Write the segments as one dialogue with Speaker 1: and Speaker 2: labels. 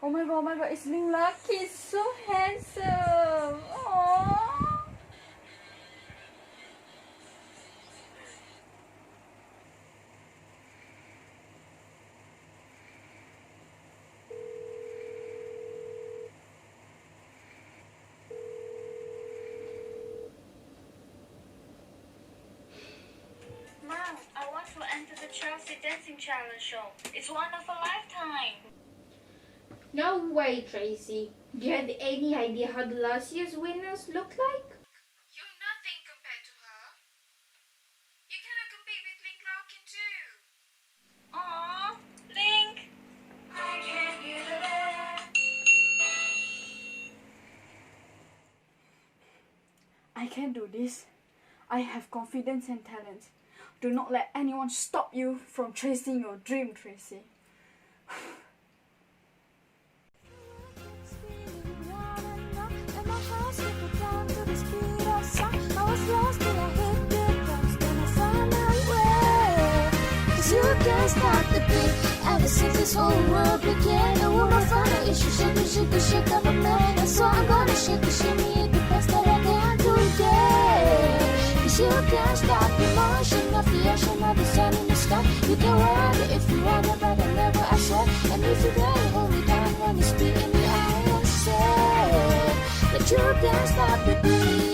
Speaker 1: Oh my god, it's Ling Lucky. He's so handsome. Aww.
Speaker 2: Mom, I want to enter the Chelsea Dancing Challenge show. It's one of a lifetime.
Speaker 3: No way, Tracy. Do you have any idea how the last year's winners look like?
Speaker 4: You're nothing compared to her. You cannot compete with Link Larkin too.
Speaker 2: Aww, Link. I can't get it.
Speaker 1: I can do this. I have confidence and talent. Do not let anyone stop you from chasing your dream, Tracy.
Speaker 5: You can't stop the beat. Ever since this whole world began, the world of fun is you shake up a man. And so I'm gonna shake the shimmy, the best that I can today. Cause you can't stop the motion of the ocean or the sun in the sky. You can run it if you want it, but I never I swear. And if you don't hold me down when you speak in the eye, I say that you can't stop the beat.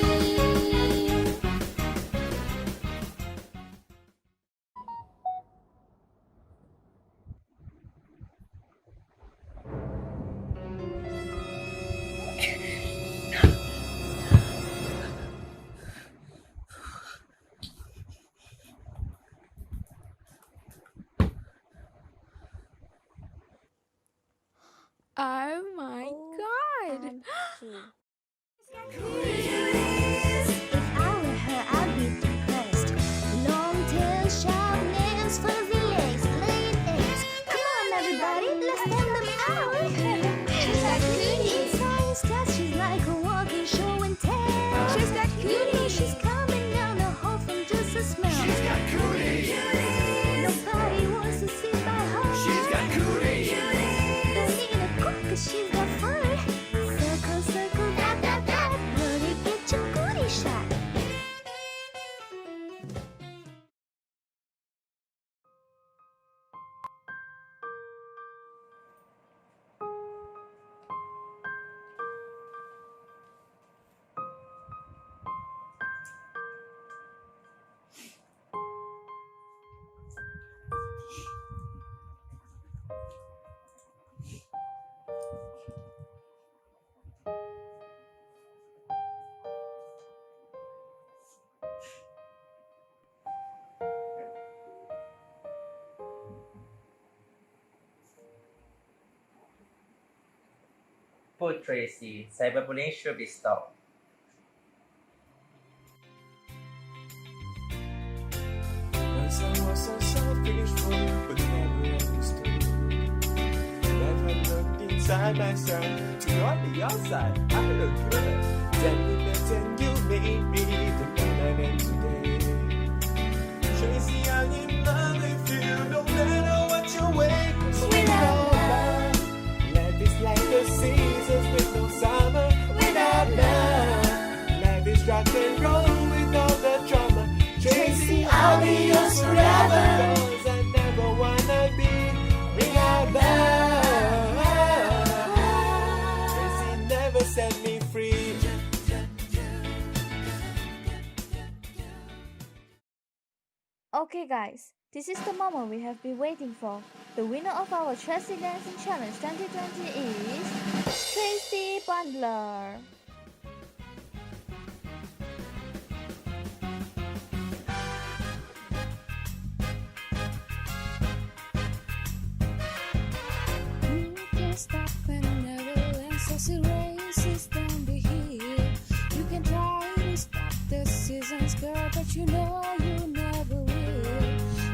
Speaker 4: Oh my god!
Speaker 5: If I were her, I'd be depressed. Long tail, sharp nails, fuzzy legs, laid eggs. Come on, everybody, let's stand them out. She's got cooties. Science test, she's like a walking show and tell. She's got cooties. She's coming down the hall from just a smell. She's got cooties. Nobody wants to sit by her. She's got cooties. Don't need a cook 'cause she's got fun. Circle, circle, dot, dot, dot. Wanna get your cootie shot.
Speaker 6: Poor Tracy, cyberbullying should be stopped.
Speaker 7: Once I was so selfish for you, but never understood. Never looked inside myself to know on the outside I look good. Then you pretend you made me the man I am today. Tracy, I'm in love with you, no matter what your way. Without love, life is like the seasons with no summer. Without love, life is rock and roll with all the drama. Tracy, I'll be yours forever. 'Cause I never wanna be without love. Tracy never set me free.
Speaker 8: Okay guys, this is the moment we have been waiting for. The winner of our Chelsea Dancing Challenge 2020 is Tracy Butler.
Speaker 5: You can't stop and never end. Sassy races down the hill. You can try to stop the seasons, girl, but you know you never will.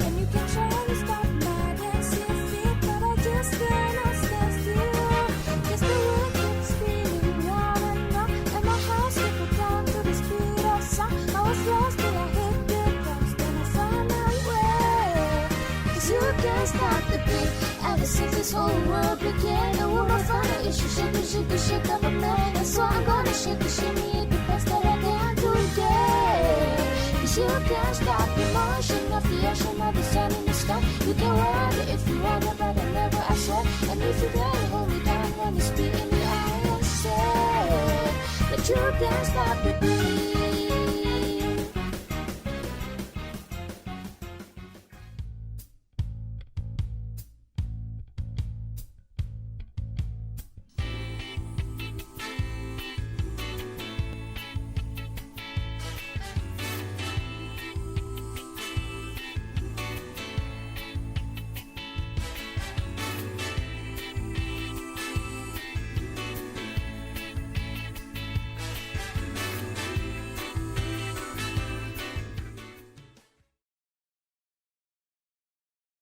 Speaker 5: And you can try to stop my dancing feet, but I just cannot stand still. 'Cause the world keeps spinning round and round, and my heart slipped down to the speed of sound. I was lost till I hit the drums, then I found my way. 'Cause you can't stop the beat. ever since this whole world began. And what my final issue, shake up a man. And so I'm gonna shake the shimmy the best that I can today. 'Cause you can't stop the motion of the ocean or the sun in the sky. You can ride it if you want it, but I'll never, I swear. And if you dare hold me down when it's beating the eye and say that you can't stop it.